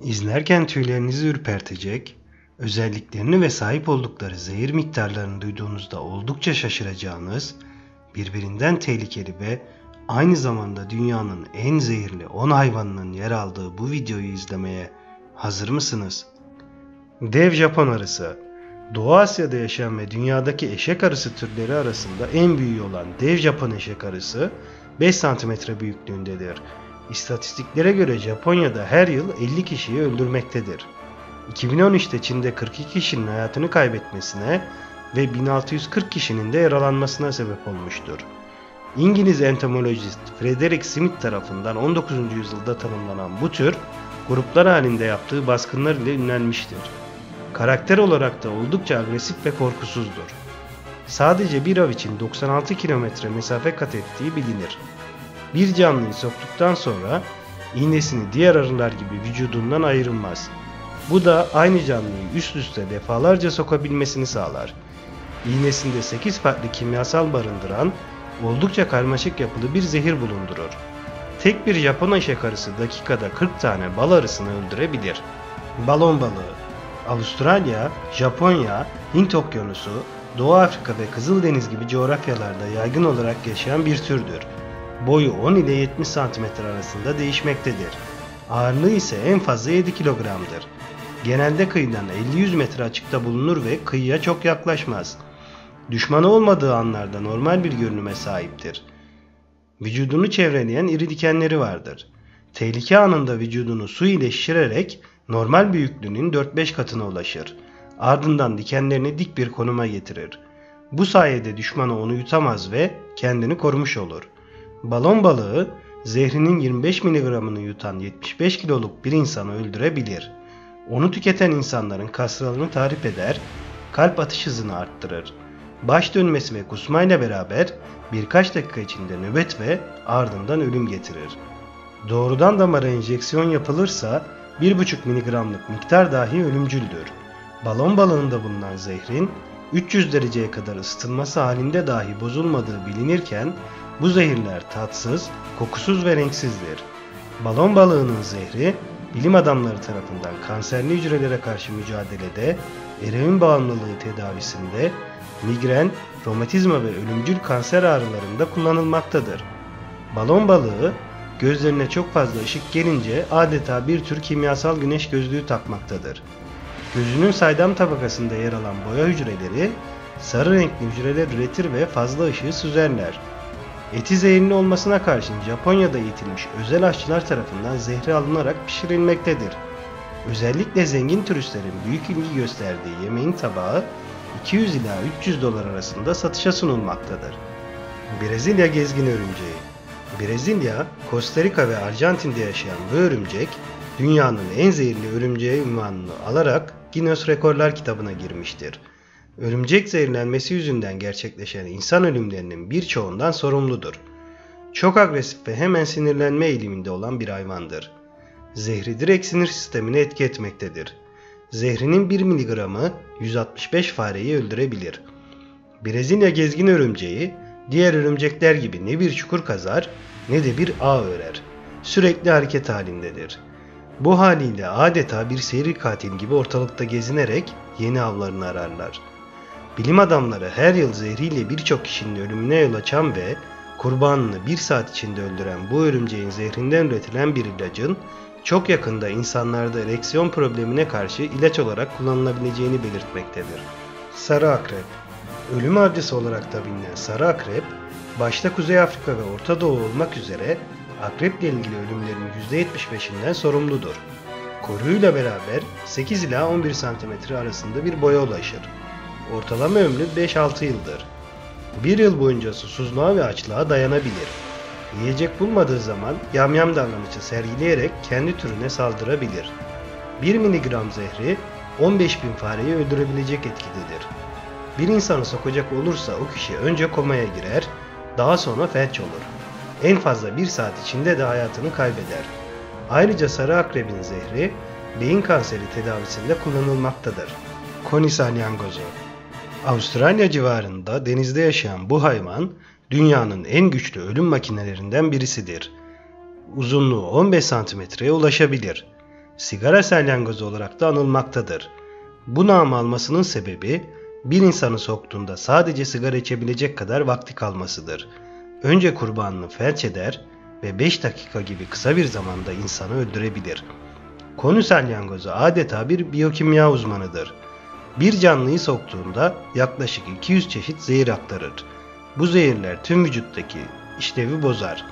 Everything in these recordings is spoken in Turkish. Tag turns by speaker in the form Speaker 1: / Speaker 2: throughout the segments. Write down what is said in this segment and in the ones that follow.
Speaker 1: İzlerken tüylerinizi ürpertecek, özelliklerini ve sahip oldukları zehir miktarlarını duyduğunuzda oldukça şaşıracağınız, birbirinden tehlikeli ve aynı zamanda dünyanın en zehirli 10 hayvanının yer aldığı bu videoyu izlemeye hazır mısınız? Dev Japon arısı. Doğu Asya'da yaşayan ve dünyadaki eşek arısı türleri arasında en büyüğü olan dev Japon eşek arısı 5 cm büyüklüğündedir. İstatistiklere göre Japonya'da her yıl 50 kişiyi öldürmektedir. 2013'te Çin'de 42 kişinin hayatını kaybetmesine ve 1640 kişinin de yaralanmasına sebep olmuştur. İngiliz entomolojist Frederick Smith tarafından 19. yüzyılda tanımlanan bu tür, gruplar halinde yaptığı baskınlar ile ünlenmiştir. Karakter olarak da oldukça agresif ve korkusuzdur. Sadece bir av için 96 kilometre mesafe kat ettiği bilinir. Bir canlıyı soktuktan sonra iğnesini diğer arılar gibi vücudundan ayırmaz. Bu da aynı canlıyı üst üste defalarca sokabilmesini sağlar. İğnesinde 8 farklı kimyasal barındıran oldukça karmaşık yapılı bir zehir bulundurur. Tek bir Japon eşek arısı dakikada 40 tane bal arısını öldürebilir. Balon balığı. Avustralya, Japonya, Hint Okyanusu, Doğu Afrika ve Kızıldeniz gibi coğrafyalarda yaygın olarak yaşayan bir türdür. Boyu 10 ile 70 cm arasında değişmektedir. Ağırlığı ise en fazla 7 kilogramdır. Genelde kıyıdan 50-100 metre açıkta bulunur ve kıyıya çok yaklaşmaz. Düşmanı olmadığı anlarda normal bir görünüme sahiptir. Vücudunu çevreleyen iri dikenleri vardır. Tehlike anında vücudunu su ile şişirerek normal büyüklüğünün 4-5 katına ulaşır. Ardından dikenlerini dik bir konuma getirir. Bu sayede düşmanı onu yutamaz ve kendini korumuş olur. Balon balığı zehrinin 25 mg'ını yutan 75 kiloluk bir insanı öldürebilir. Onu tüketen insanların kaslarını tahrip eder, kalp atış hızını arttırır. Baş dönmesi ve kusmayla beraber birkaç dakika içinde nöbet ve ardından ölüm getirir. Doğrudan damara enjeksiyon yapılırsa 1,5 mg'lık miktar dahi ölümcüldür. Balon balığında bulunan zehrin 300 dereceye kadar ısıtılması halinde dahi bozulmadığı bilinirken bu zehirler tatsız, kokusuz ve renksizdir. Balon balığının zehri bilim adamları tarafından kanserli hücrelere karşı mücadelede, eroin bağımlılığı tedavisinde, migren, romatizma ve ölümcül kanser ağrılarında kullanılmaktadır. Balon balığı gözlerine çok fazla ışık gelince adeta bir tür kimyasal güneş gözlüğü takmaktadır. Gözünün saydam tabakasında yer alan boya hücreleri sarı renkli hücreler üretir ve fazla ışığı süzerler. Eti zehirli olmasına karşın Japonya'da eğitilmiş özel aşçılar tarafından zehri alınarak pişirilmektedir. Özellikle zengin turistlerin büyük ilgi gösterdiği yemeğin tabağı 200 ila 300 dolar arasında satışa sunulmaktadır. Brezilya gezgin örümceği. Brezilya, Costa Rica ve Arjantin'de yaşayan bu örümcek, dünyanın en zehirli örümceği unvanını alarak Guinness Rekorlar kitabına girmiştir. Örümcek zehirlenmesi yüzünden gerçekleşen insan ölümlerinin birçoğundan sorumludur. Çok agresif ve hemen sinirlenme eğiliminde olan bir hayvandır. Zehri direkt sinir sistemine etki etmektedir. Zehrinin 1 mg'ı 165 fareyi öldürebilir. Brezilya gezgin örümceği, diğer örümcekler gibi ne bir çukur kazar ne de bir ağ örer. Sürekli hareket halindedir. Bu haliyle adeta bir seri katil gibi ortalıkta gezinerek yeni avlarını ararlar. Bilim adamları her yıl zehriyle birçok kişinin ölümüne yol açan ve kurbanını 1 saat içinde öldüren bu örümceğin zehrinden üretilen bir ilacın çok yakında insanlarda ereksiyon problemine karşı ilaç olarak kullanılabileceğini belirtmektedir. Sarı akrep. Ölüm avcısı olarak da bilinen sarı akrep, başta Kuzey Afrika ve Orta Doğu olmak üzere akreple ilgili ölümlerin %75'inden sorumludur. Koruyuyla beraber 8 ila 11 cm arasında bir boya ulaşır. Ortalama ömrü 5-6 yıldır. Bir yıl boyunca susuzluğa ve açlığa dayanabilir. Yiyecek bulmadığı zaman yamyam davranışı sergileyerek kendi türüne saldırabilir. 1 mg zehri 15.000 fareyi öldürebilecek etkidedir. Bir insanı sokacak olursa o kişi önce komaya girer, daha sonra felç olur. En fazla 1 saat içinde de hayatını kaybeder. Ayrıca sarı akrebin zehri beyin kanseri tedavisinde kullanılmaktadır. Koni salyangozu. Avustralya civarında denizde yaşayan bu hayvan Dünyanın en güçlü ölüm makinelerinden birisidir. Uzunluğu 15 santimetreye ulaşabilir. Sigara salyangozu olarak da anılmaktadır. Bu namı almasının sebebi bir insanı soktuğunda sadece sigara içebilecek kadar vakti kalmasıdır. Önce kurbanını felç eder ve 5 dakika gibi kısa bir zamanda insanı öldürebilir. Konu salyangozu adeta bir biyokimya uzmanıdır. Bir canlıyı soktuğunda yaklaşık 200 çeşit zehir aktarır. Bu zehirler tüm vücuttaki işlevi bozar.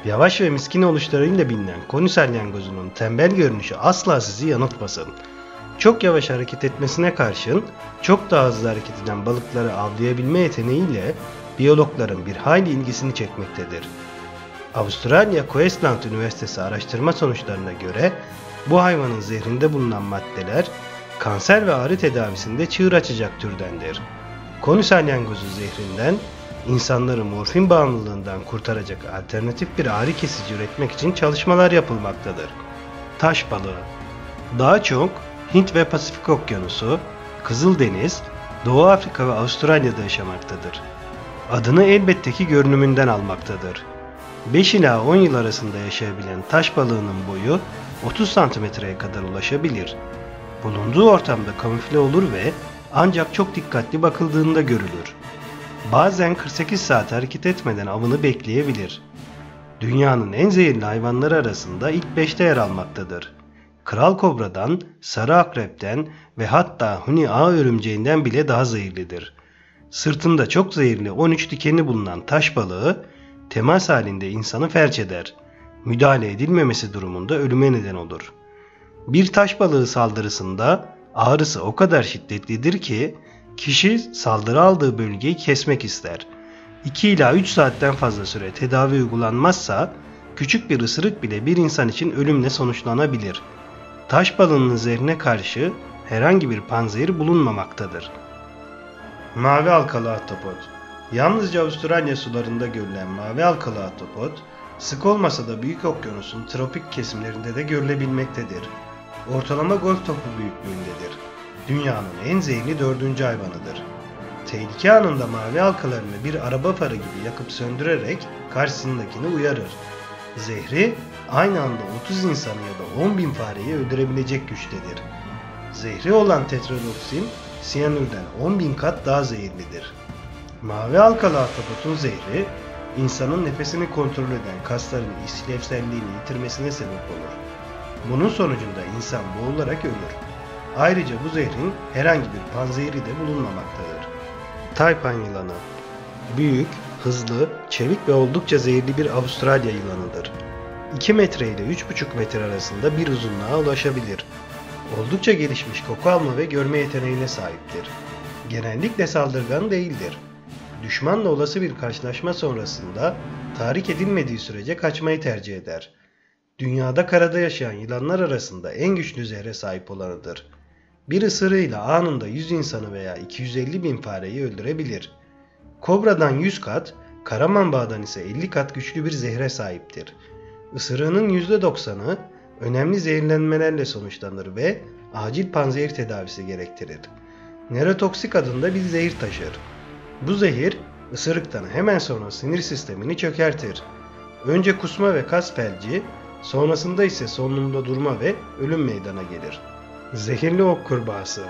Speaker 1: Yavaş ve miskin oluşlarıyla bilinen koni salyangozunun tembel görünüşü asla sizi yanıltmasın. Çok yavaş hareket etmesine karşın çok daha hızlı hareket eden balıkları avlayabilme yeteneğiyle biyologların bir hayli ilgisini çekmektedir. Avustralya Queensland Üniversitesi araştırma sonuçlarına göre bu hayvanın zehrinde bulunan maddeler kanser ve ağrı tedavisinde çığır açacak türdendir. Koni salyangozu zehrinden insanları morfin bağımlılığından kurtaracak alternatif bir ağrı kesici üretmek için çalışmalar yapılmaktadır. Taş balığı daha çok Hint ve Pasifik Okyanusu, Kızıldeniz, Doğu Afrika ve Avustralya'da yaşamaktadır. Adını elbette ki görünümünden almaktadır. 5 ila 10 yıl arasında yaşayabilen taş balığının boyu 30 santimetreye kadar ulaşabilir. Bulunduğu ortamda kamufle olur ve ancak çok dikkatli bakıldığında görülür. Bazen 48 saat hareket etmeden avını bekleyebilir. Dünyanın en zehirli hayvanları arasında ilk 5'te yer almaktadır. Kral kobradan, sarı akrepten ve hatta huni ağ örümceğinden bile daha zehirlidir. Sırtında çok zehirli 13 dikeni bulunan taş balığı temas halinde insanı felç eder. Müdahale edilmemesi durumunda ölüme neden olur. Bir taş balığı saldırısında ağrısı o kadar şiddetlidir ki kişi saldırı aldığı bölgeyi kesmek ister. 2 ila 3 saatten fazla süre tedavi uygulanmazsa küçük bir ısırık bile bir insan için ölümle sonuçlanabilir. Taş balığının zehrine karşı herhangi bir panzehir bulunmamaktadır. Mavi halkalı ahtapot. Yalnızca Avustralya sularında görülen mavi halkalı ahtapot, sık olmasa da Büyük Okyanus'un tropik kesimlerinde de görülebilmektedir. Ortalama golf topu büyüklüğündedir. Dünyanın en zehirli 4. hayvanıdır. Tehlike anında mavi halkalarını bir araba farı gibi yakıp söndürerek karşısındakini uyarır. Zehri aynı anda 30 insanı ya da 10.000 fareyi öldürebilecek güçtedir. Zehri olan tetradoksin, siyanürden 10.000 kat daha zehirlidir. Mavi halkalı ahtapotun zehri, insanın nefesini kontrol eden kasların işlevselliğini yitirmesine sebep olur. Bunun sonucunda insan boğularak ölür. Ayrıca bu zehrin herhangi bir panzehiri de bulunmamaktadır. Taypan yılanı. Büyük, hızlı, çevik ve oldukça zehirli bir Avustralya yılanıdır. 2 metre ile 3,5 metre arasında bir uzunluğa ulaşabilir. Oldukça gelişmiş koku alma ve görme yeteneğine sahiptir. Genellikle saldırgan değildir. Düşmanla olası bir karşılaşma sonrasında tahrik edilmediği sürece kaçmayı tercih eder. Dünyada karada yaşayan yılanlar arasında en güçlü zehre sahip olanıdır. Bir ısırığıyla anında 100 insanı veya 250.000 fareyi öldürebilir. Kobradan 100 kat, kara mambağdan ise 50 kat güçlü bir zehre sahiptir. Isırığının %90'ı önemli zehirlenmelerle sonuçlanır ve acil panzehir tedavisi gerektirir. Nörotoksik adında bir zehir taşır. Bu zehir ısırıktan hemen sonra sinir sistemini çökertir. Önce kusma ve kas felci, sonrasında ise solunumda durma ve ölüm meydana gelir. Zehirli ok kurbağası.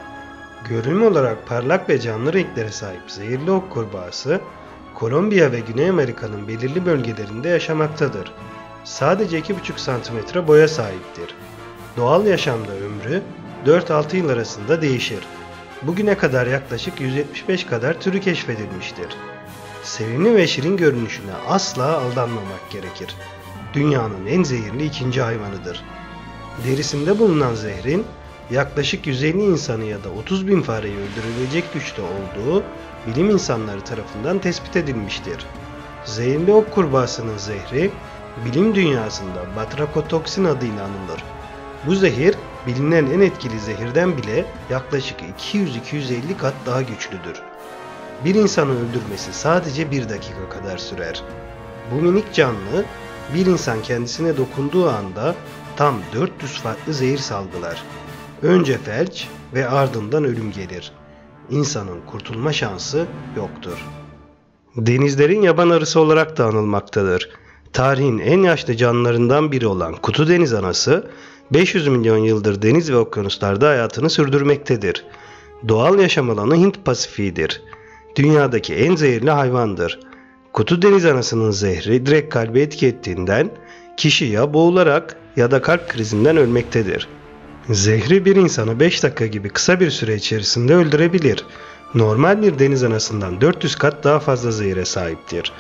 Speaker 1: Görünüm olarak parlak ve canlı renklere sahip zehirli ok kurbağası, Kolombiya ve Güney Amerika'nın belirli bölgelerinde yaşamaktadır. Sadece 2,5 cm boya sahiptir. Doğal yaşamda ömrü 4-6 yıl arasında değişir. Bugüne kadar yaklaşık 175 kadar türü keşfedilmiştir. Sevimli ve şirin görünüşüne asla aldanmamak gerekir. Dünyanın en zehirli 2. hayvanıdır. Derisinde bulunan zehrin yaklaşık 150 insanı ya da 30.000 fareyi öldürebilecek güçte olduğu bilim insanları tarafından tespit edilmiştir. Zehirli ok kurbağasının zehri bilim dünyasında batrakotoksin adıyla anılır. Bu zehir bilinen en etkili zehirden bile yaklaşık 200-250 kat daha güçlüdür. Bir insanı öldürmesi sadece 1 dakika kadar sürer. Bu minik canlı bir insan kendisine dokunduğu anda tam 400 farklı zehir salgılar. Önce felç ve ardından ölüm gelir. İnsanın kurtulma şansı yoktur. Denizlerin yaban arısı olarak da anılmaktadır. Tarihin en yaşlı canlılarından biri olan kutu deniz anası, 500 milyon yıldır deniz ve okyanuslarda hayatını sürdürmektedir. Doğal yaşam alanı Hint Pasifik'idir. Dünyadaki en zehirli hayvandır. Kutu deniz anasının zehri direkt kalbe etki ettiğinden kişi ya boğularak ya da kalp krizinden ölmektedir. Zehri bir insanı 5 dakika gibi kısa bir süre içerisinde öldürebilir. Normal bir deniz anasından 400 kat daha fazla zehire sahiptir.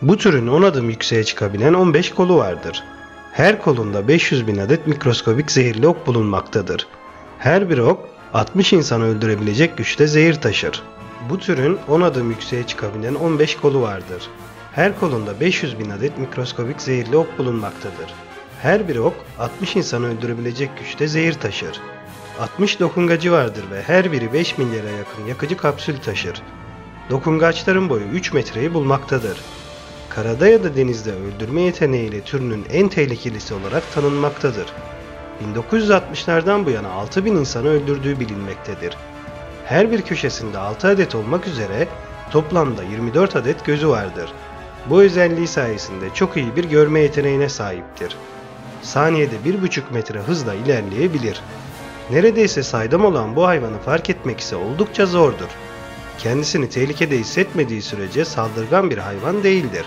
Speaker 1: Bu türün 10 adım yükseğe çıkabilen 15 kolu vardır. Her kolunda 500 bin adet mikroskobik zehirli ok bulunmaktadır. Her bir ok 60 insanı öldürebilecek güçte zehir taşır. Bu türün 10 adım yükseğe çıkabilen 15 kolu vardır. Her kolunda 500 bin adet mikroskobik zehirli ok bulunmaktadır. Her bir ok 60 insanı öldürebilecek güçte zehir taşır. 60 dokungacı vardır ve her biri 5 milyara yakın yakıcı kapsül taşır. Dokungaçların boyu 3 metreyi bulmaktadır. Karada ya da denizde öldürme yeteneğiyle türünün en tehlikelisi olarak tanınmaktadır. 1960'lardan bu yana 6000 insanı öldürdüğü bilinmektedir. Her bir köşesinde 6 adet olmak üzere toplamda 24 adet gözü vardır. Bu özelliği sayesinde çok iyi bir görme yeteneğine sahiptir. Saniyede 1,5 metre hızla ilerleyebilir. Neredeyse saydam olan bu hayvanı fark etmek ise oldukça zordur. Kendisini tehlikede hissetmediği sürece saldırgan bir hayvan değildir.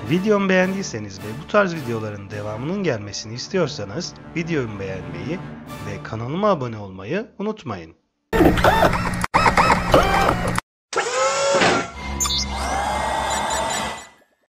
Speaker 1: Videomu beğendiyseniz ve bu tarz videoların devamının gelmesini istiyorsanız videomu beğenmeyi ve kanalıma abone olmayı unutmayın.